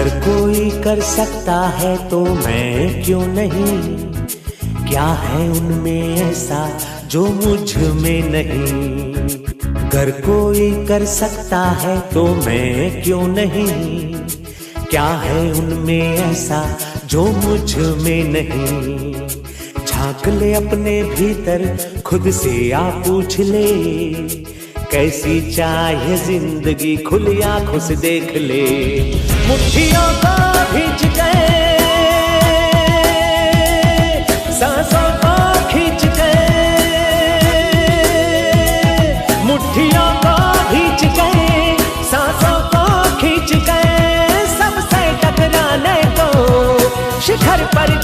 अगर कोई कर सकता है तो मैं क्यों नहीं, क्या है उनमें ऐसा जो मुझ में नहीं। अगर कोई कर सकता है तो मैं क्यों नहीं, क्या है उनमें ऐसा जो मुझ में नहीं। झांक ले अपने भीतर खुद से आ पूछ ले, कैसी चाहे जिंदगी खुली आंखों से देख ले। मुट्ठियों को भींच गए, सांसों को खींच गए, मुट्ठियों को भींच गए, सांसों को खींच गए। सबसे टकराने को शिखर पर